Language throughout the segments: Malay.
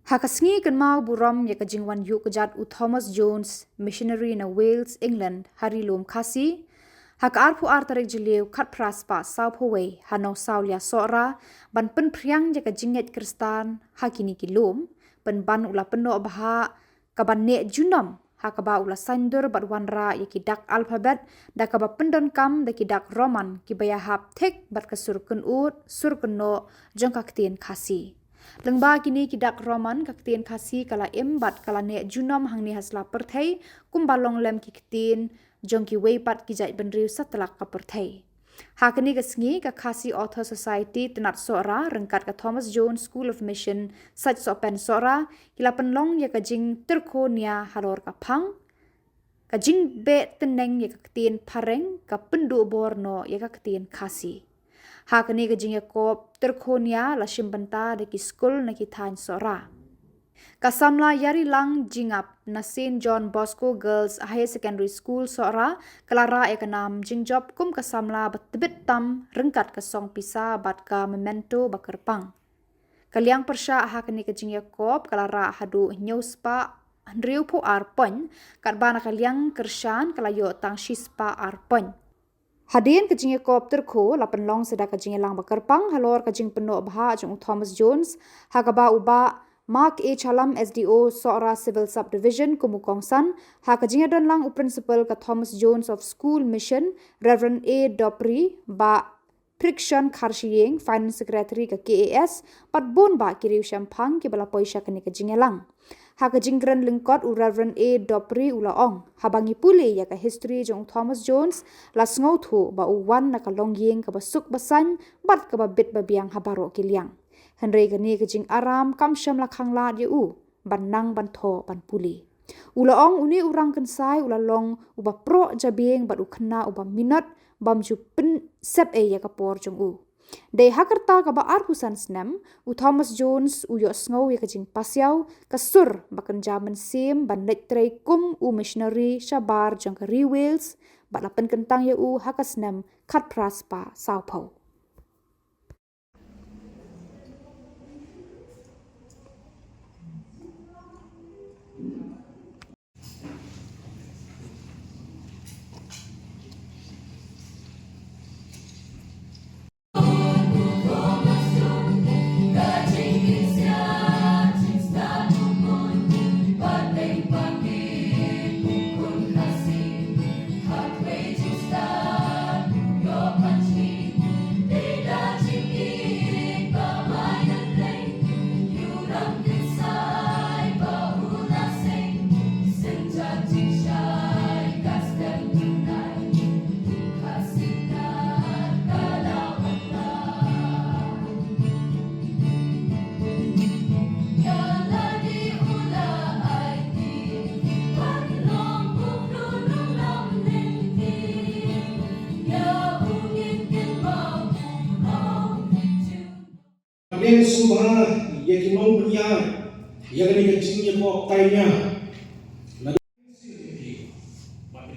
Hakasngi kan mau buram ya kajingwan yu kejat u Thomas Jones, missionary na Wales, England, hari lom kasi. Hak arpu tarik jeliu kat praspa sau pawai hanau sau lia sora ban pen priang ya kajinget kristan hakini kilom pen ban ula peno baha kaban ne junam hakaba ula sandur bat wanra ya kidak alfabet da kaba pendon kam da kidak roman kibaya hap tek bat kasurkun ut surkuno jongka ketien kasi. Lengba kini kidak roman kaktin kasi kala embat kala ne junam hangni hasla perthai kumbalong lem kikitin jongki weipat kijai benriu satlak ka perthai. Hakini kasngi ka kasi author society tenat sora rengkat ka Thomas Jones School of Mission sach sopen sora kila penlong ya kajing terkonia halor ka phang kajing be teneng ya kaktin pareng ka pendu borno ya kaktin kasi. Hakani kajing Yakob terkonia la shimbanta de ki skul na ki thain sora. Kasamla yari lang jingap na St. John Bosco Girls Higher Secondary School sora kelara ekanam jingjob kum kasamla betebit tam rengkat kasong pisa bat ka memento bakerpang. Kaliang persya hakani kajing Yakob kelara hadu nyuspa Andrew po arpon kat bana kaliang kersyan kalayo tang shispa arpon. Hadian kajing Yakob terko lapan long sedar kajing lang bakerpang halor kajing penuh baha jong Thomas Jones hakaba uba Mark A. Chalam SDO Sora Civil Subdivision Kumukongsan hakajing don lang principal ka Thomas Jones of School Mission Reverend A. Dopri ba Prikshan Kharshiyeng Finance Secretary ka KAS patbon ba kiriu syampang ke bala poisya kani kajing lang. Hakajing gran lingkot u Reverend A. Dopri ula ong habangi puli ya ka history jong Thomas Jones las ngau ba uwan na kalongyeng ka basuk basan bat ka babit babiang habaro kiliang. Henry gani kajing aram kamsyam lakhang la dia banang bantho ban puli. Ula ong uni urang kensai ula long uba pro jabing bat ukna uba minot bamju pen sep ya ka por jong Dei hakarta ka ba arhusan snem u Thomas Jones u yo sngow ya kajing pasyau kasur bakan jaman sim ban netrei kum u missionary shabar jong ka Wales bat lapen kentang ya hakasnem kat praspa Sao Paulo. Amen subha yakinong punya yang ni kecing yang kau tanya lalu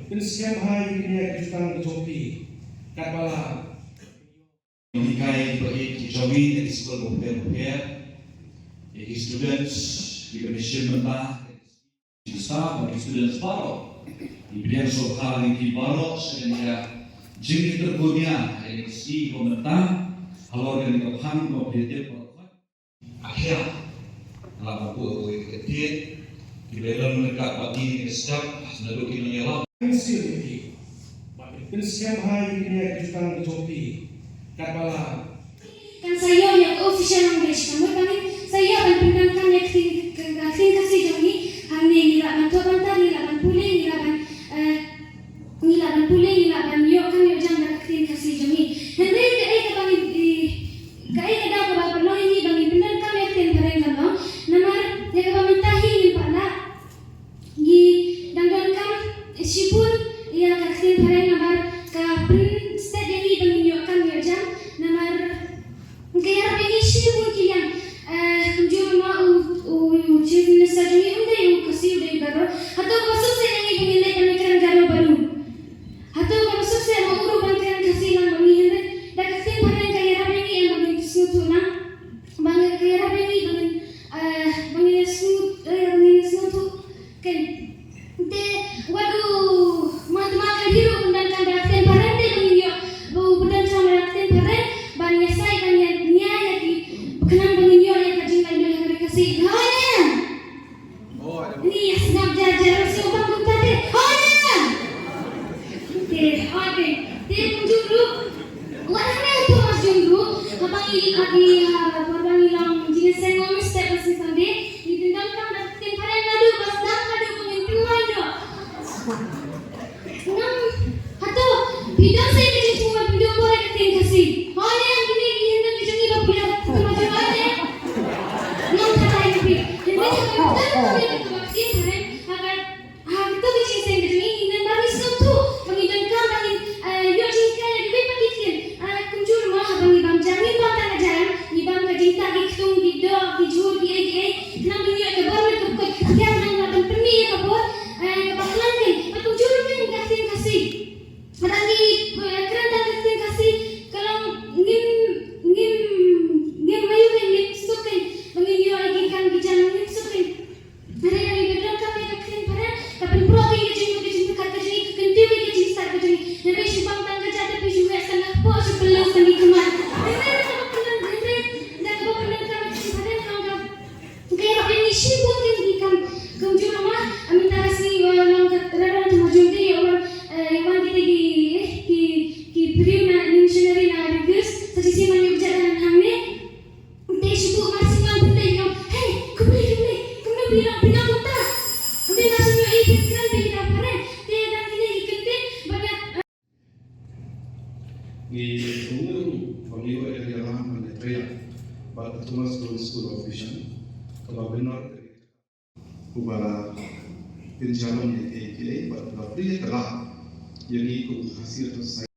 pensiap hari ini kita joki kapala Unikai bagi jogi di sekolah bukti-bukti bagi students di mission mentah di staff bagi students baru di bidang soal yang baru sehingga jika tergonya dari si pemerintah halor yang dikepang mobilitas akhir dalam buku ketiak di dalam mereka bagi setiap senaruh kinerja pensiap hari ini kita joki kapala kan saya yang official English kamu kami saya akan pendangkan yakti kasih jogi hangni ngilaban tobanta ngilaban pule ngilaban pule ngilaban yo kan yo jang yakti kasih jogi henry kai kada ko ba perlu ini bangi benar kan yakti bareng kan namar ya ka mentahi ni pala gi dangdan kan sipun ya yakti bareng namar ka pen step yang ini bangi yo kan yo jang namar kaya ini sipun kilian kami vaksin hari agar hari tu kita sih jadi ini bagi satu bagi dengkam bagi yo jika lebih pakai kunjur mah bagi bang jamin bang aja ni bang kajita ditung di do di jur di nang dunia ke baru ke yang nang perni ya kabur bakalan kan kunjur kan kasih Marangi kerana kasih kalau ngim mayu kan ngim sukan bangin yo lagi kan bijan ngim sukan ada yang betul kami kasih para tapi protein ke kata jadi kentiu ke jadi start ke jadi nanti simpang tangga jatuh tapi juga sana po sebelum kami kemar dan kalau pernah kami kasih para kalau kayak ini sibuk kan di kunjur rumah amin tarasi orang kerana cuma jumpa orang yang kita ki beriu na missionary na regus sa sisi man yung jalan hamne te shubu masih man punta yung hey kumne bilang punta ante masih yung ikiran pe kita pare te dan ini ikinte banyak Ni umur bagi orang yang lama menetraya, pada Thomas Grove School of Vision, kalau benar kubala penjalan yang kiri, pada pria telah yang ikut hasil tersebut.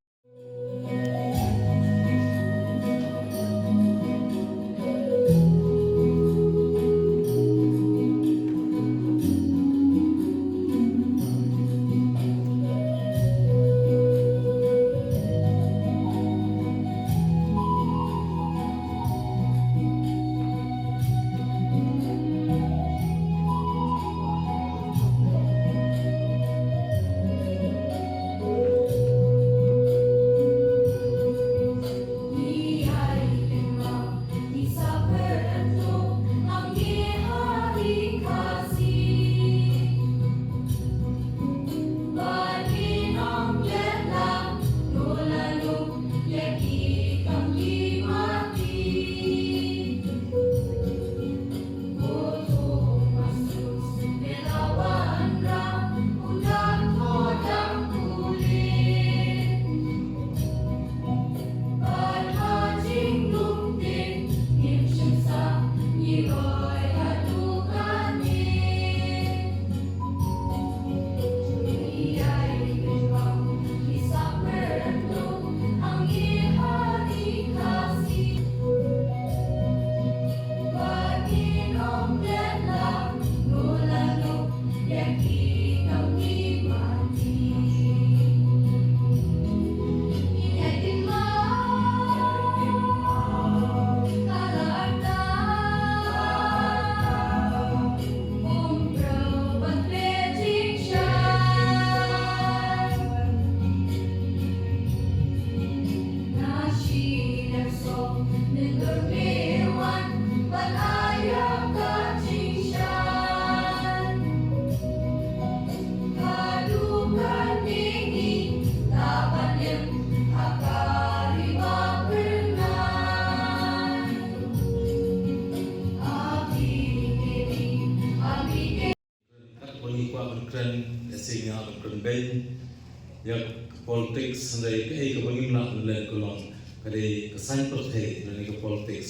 yang politik sendiri ke bangin nak melihat kolong kali kesan pertai dan ke politik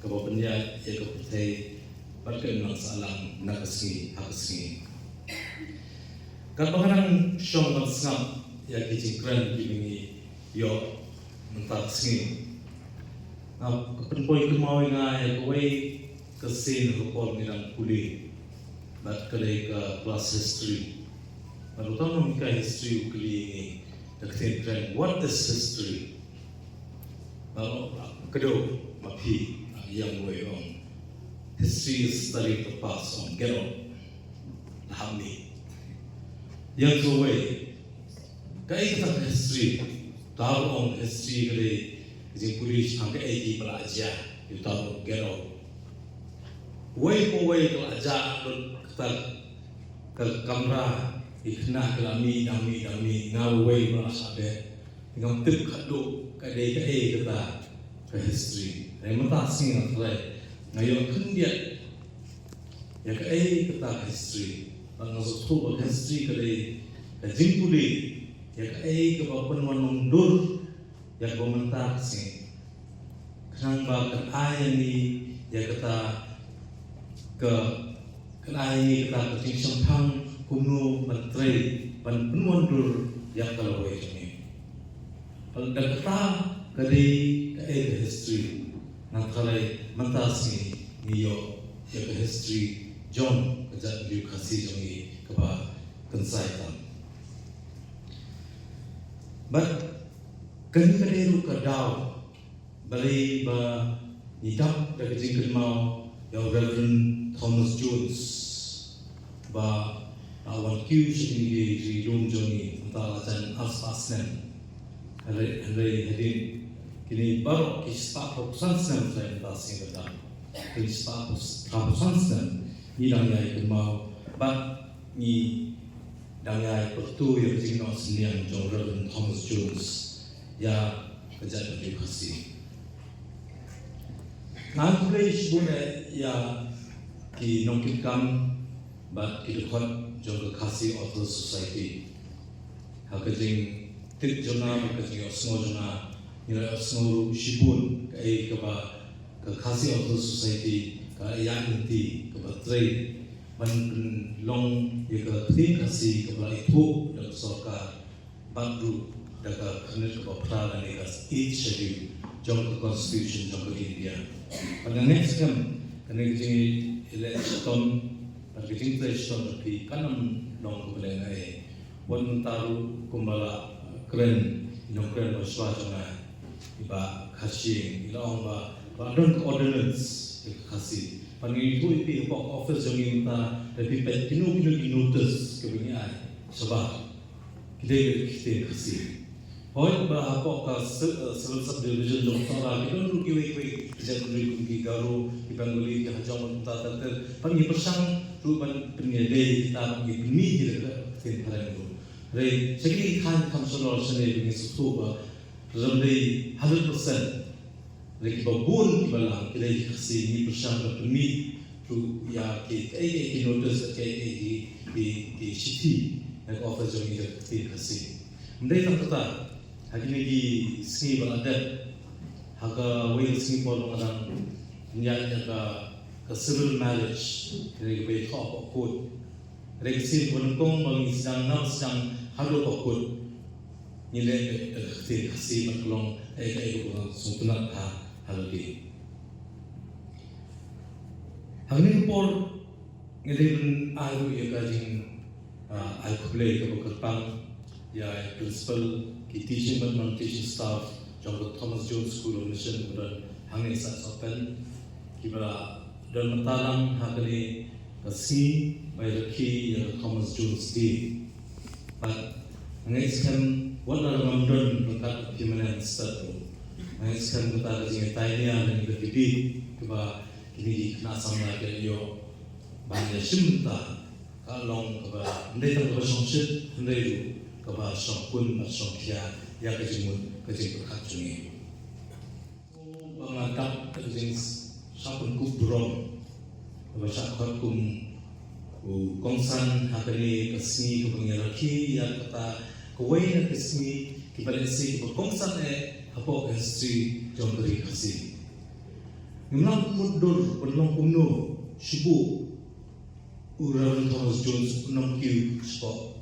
ke bawahnya ke pertai berken nak salam nak kesini hakesini kan pengarang syong mansam ya kecingkran begini yo mentak sini kepenpoin kemau ingai kue kesin rupor nirang kuli bat kali ke kelas history baru tahu namika history kali ini dekat what is history baru kedua mapi yang way on history is study the past on get on hamni yang tu way kai kita history tahu on history kali jadi polis angkat ID pelajar you tahu get on way po way pelajar kita ke kamera ikhna kelami dami ngawai merasa deh dengan tip kado kadai kita ke history remontasi ngatrai ngayon kendia ya kita history bangasutu history kadai kajingkuli ya ke bapan wanundur ya komentasi kenang bahkan ayah ni ya kita ke Kena ini kita keting sempang kumnu menteri ban penmundur yang kalau ini. Kalau kita kadi ke history nakalai mentas ni yo ya ke history John kejat edukasi jongi keba kensaitan. But kani ru kadau bali ba nidap da kejing mau ya Reverend Thomas Jones ba awan kiu sini di room jongi antara jan asasnen hari hadin kini baru kisah proposal sen saya tasing berdam kisah proposal sen ni dangai mau ba ni dangai pertu yang jingno senian John Reverend Thomas Jones ya kejat edukasi. Nang place bune ya ki nongkin kam but ki dekat John Kasih Author Society. Hakajing tit jona hakajing osmo jona nilai osmo shibun kai kaba ke Kasih Author Society ka yang inti kaba trade man long ya ka tin kasih kaba itu dak sorkar badru dak khanet kaba pra ni kas each schedule John Constitution John India. Pada next kan kejing election kejing election di kanam long kebelai ngai wan taru kumbala keren inong keren waswa jona iba khashing ilong ba don ordinance khasi pangi tu ipi pok office jongi ta tapi pet kinu notice kebini ai sebab kita khasi Hoy ba apa ka subdivision jong sara kita ru kiwe kita ru ki garu ibanguli ki hajong ta ta pangi persang ru ban penyede kita pangi mi kita tin paling ru re sekali kan kamsolor sene ni susu ba ramdei 100% re ki babun ki balang kita khasi ni persang ba mi ru ya ki notice ki city nak offer jong ni tin khasi ndai tak ta hari ini sini beradat, harga wajib sini pun orang niat ke civil marriage, dari ke top kod, dari sini pun kong bagi sedang halu kod, nilai kasih maklong bukan suntunat hal ini. Hari ini pun nilai ayu yang kajing ayu boleh ke berkembang. Ya, principal, teaching but non-teaching staff, John Thomas Jones School of Mission, dan hangin saat sopen, kita dan mentalang hangini kasi bayarki yang Thomas Jones di, but hangin sekarang wala London berkat permanent start, hangin sekarang kita kasi Thailand dan kita di, kita kini kena sama dengan yo banyak simta, kalau kita ndai tak bersongsit ndai kaba songkun songkia ya kejimut kejim berkacungi. Pengatap kejim songkun kubron kaba sakot kum kongsan hakani kesni kepengeraki yang kata kawai na kesni kibalesi kongsan hapo history jomberi kasi. Ngam mudur penong kuno shubu Reverend Thomas Jones penong kiu spot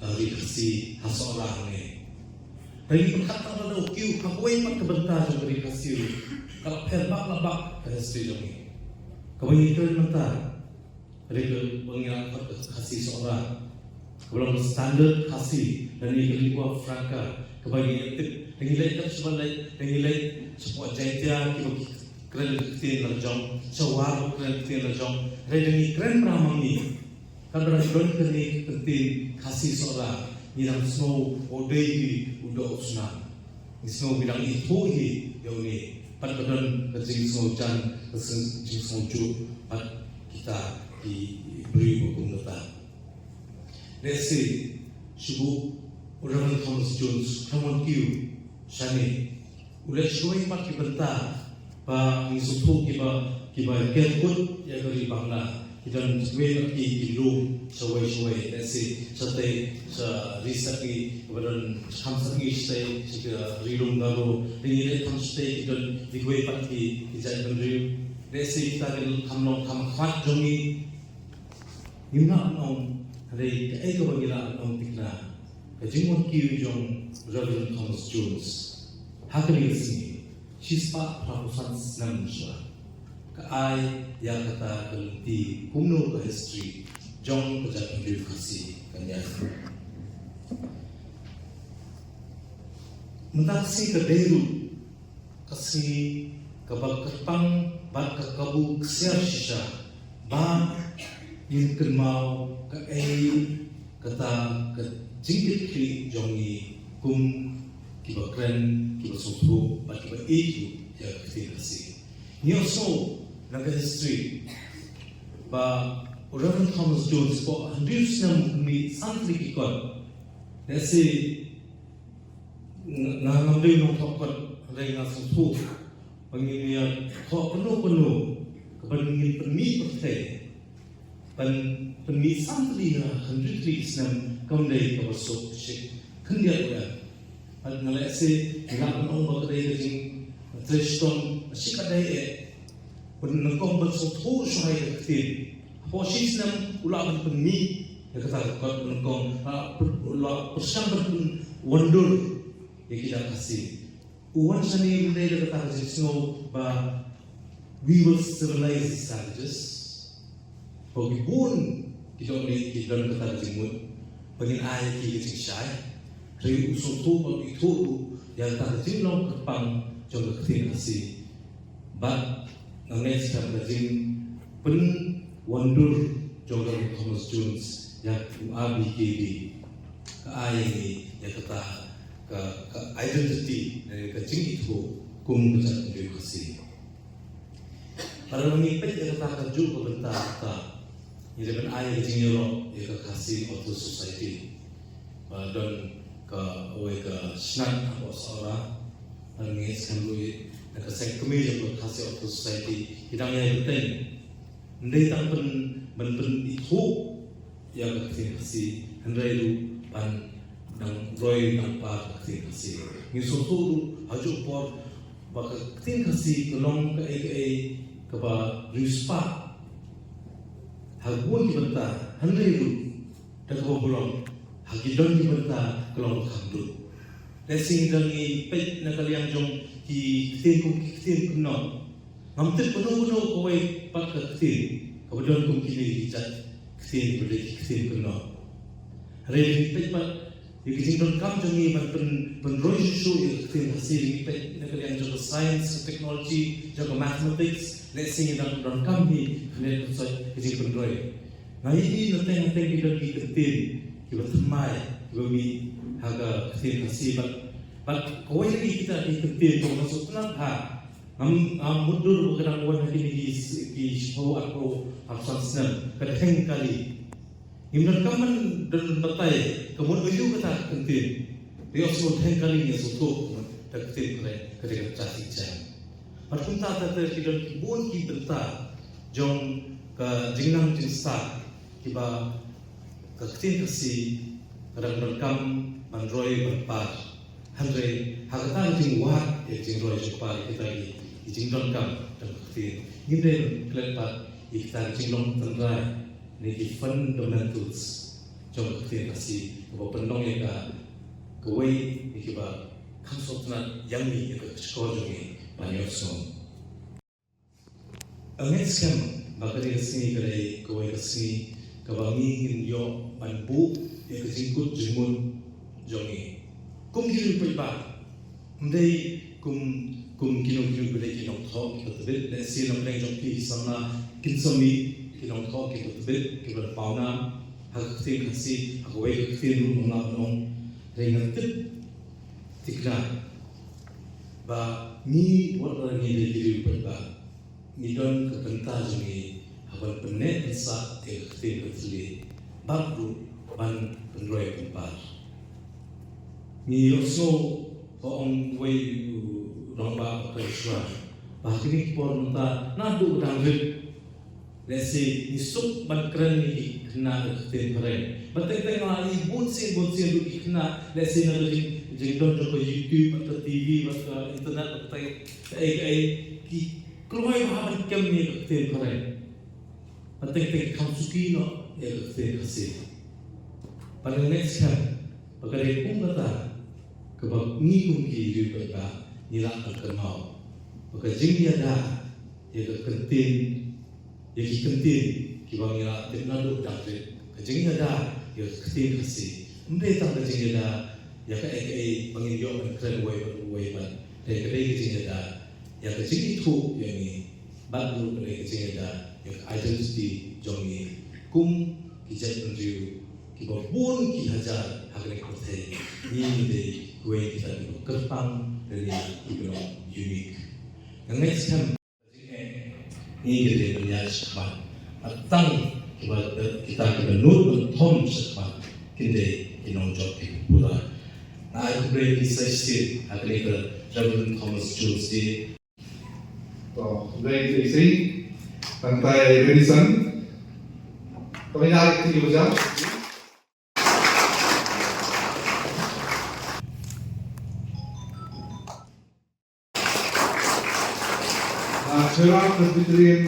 rikasi hasolah ni. Dari perkataan ada kiu kawai mat kebentar dari rikasi. Kalau herbak labak rikasi jomi. Kawai itu mentar. Dari pengiran kasih seorang. Belum standar kasih dan ini kedua franka. Kawai itu nilai tak sebalai nilai sebuah jaya kiu keren kita lajong sewar keren kita lajong. Dari ini keren ramang ni. Karena don kini penting kasih seorang yang snow odei di udah usna, snow bilang itu hi yauni, pada don kecil snow jan kecil snow ju, pada kita diberi hukum nota. Nasi subuh orang Thomas Jones, kawan kiu, shani, ulah shoi mat kibentar, pa ngisupu kiba gerkut ya dari bangla. Kita sesuai lagi ilmu sesuai nasi sate riset ni kemudian hamsa ni saya rilung daru ini hamstai kita dibuat pagi kita beri nasi kita kamlong kamkhwat jongi Imna nong hari ke ego bagila nong tikna ke jingwon kiu jong Reverend Thomas Jones hakani sini shispa prapusan senam shwa ke ai ya kata kelti kumno ke history jong ke jatuh edukasi kanya mentaksi ke deru kasi kabagkatpang bat kakabu ksiar shisha ba yung kenmau ke kata ke jingkit kli jongi kum kiba kren kiba sotro bat kiba ya kasi ni also naga history ba Reverend Thomas Jones ko handus nam mi santri kikot nasi ngambil nong tokot rena sotro penginian kok penuh kepeningin permi pertai pen santri na handutri Islam kaundai kabasok shik kendiat ya al ngalase ngam nong bakadai jing treshton shikadai pen nangkong basok ho shai ktin ho Islam ulah permi ya kata kot nangkong ulah persang pen wandur ya kita kasih uwan sani mulai kata snow ba we will civilize these savages. Pagibun kita ni kita kata jemut, bagi ayat kita cincai, hari usul tu bagi itu yang tak jemlong kepang jom ketin nasi, bat nangai sekarang jeng pen wandur jom Thomas Jones yang ABKD ke ayat ni yang kata ke identity dari kecing itu kum berjaya edukasi. Para mengipet yang kata kaju kebentar ini dengan ayah jingyoro yang kasih auto society dan ke ke senang apa seorang dan ngeskan lui dan kesek kemil yang kasih auto society kita yang penting ndai tang pen itu yang kasih hendai lu pan dan roy nampak kasih ni suatu haju por baka kasih kelong ke keba rispa hagun dibenta handai lu dan keba bolong hagidon dibenta kelong khamdu lesing dangi pet na kaliang jong ki ktin kuno ngamtet penuh kowe pak ktin kabadon kum kini hijat ktin berde ktin kuno hari pet pak Yung don kam jongi pen roy show yung ktin hasil pet na kaliang jong science technology jong mathematics let's say dan kam ni net so kasi pendroy ngai ni nateng kita kitin kita tmai gomi haga kitin kasi but koi lagi kita kitin to masuk na ha mundur bukan wan hari ni ki show aku afsan snap kadang kali imnan kaman dan batai kemudian uju kata kitin dia so teng kali ni so to kitin kare cacing jam Pertunta tata kita kibun ki benta jong ke jingnam jinsa kiba ke ktin kasi kadang kam mandroi berpar handre hagatan jingwa ya jingroi jopar kita ni jingdon kam dan ktin nginde klepat kita jinglong tendrai ni ki fundamentals jong ktin kasi kiba pendong ya ka kewei kiba kamsotna yang ni ke sekolah ni banyak song. Angin skam bakari kesini kerai kawai kesini kabangi yo banbu yang kesingkut jemun jongi. Kum kiri peribad, mendai kum kinong berdai kinong thok kita tebet nasi nampak jompi sama kinsami kinong thok kita tebet kita pauna hak ketin kasih kawai ketin rumah nong ringan teb tikna ba ni wala ni diri ba ni don ke pentas ni abal penet sa te ketli baru ban penroy pembar ni also on way romba peswa ba kini por nta na du dangit lesi ni sup ban kren ni kena te pare bateng ngali bunsin du kena lesi na jadi don ke YouTube atau TV atau internet atau ai ki keluar bahan kem ni kete keren. Atek kamsuki no te kasi. Pada next time, pagkali kung bata, kapag ngigong kiri pagka nila ang kamao, pagkajing yada, yaga kantin, yagi kantin, kibang nila tinalo dati, kajing yada, yaga kantin kasi. Hindi tang kajing yada, yaga ay pangingyo ang kren way ban, dahil kadai kajing yada, yaga kajing itu yang ni, baru kadai kajing yada. Yang identity jongi kum kijat penriu kibabun ki hajar hagne kothai ni de gue kita di kerpang dari ibro unique. Yang next time ni gede punya sekat atang kita kebenur tom sekat kinde inong job di pura. Nah aku beri kisah sih hagne ke Reverend Thomas Jones di. So very easy. Tantay Redison, kami narik ke Yoja. Chera Presbyterian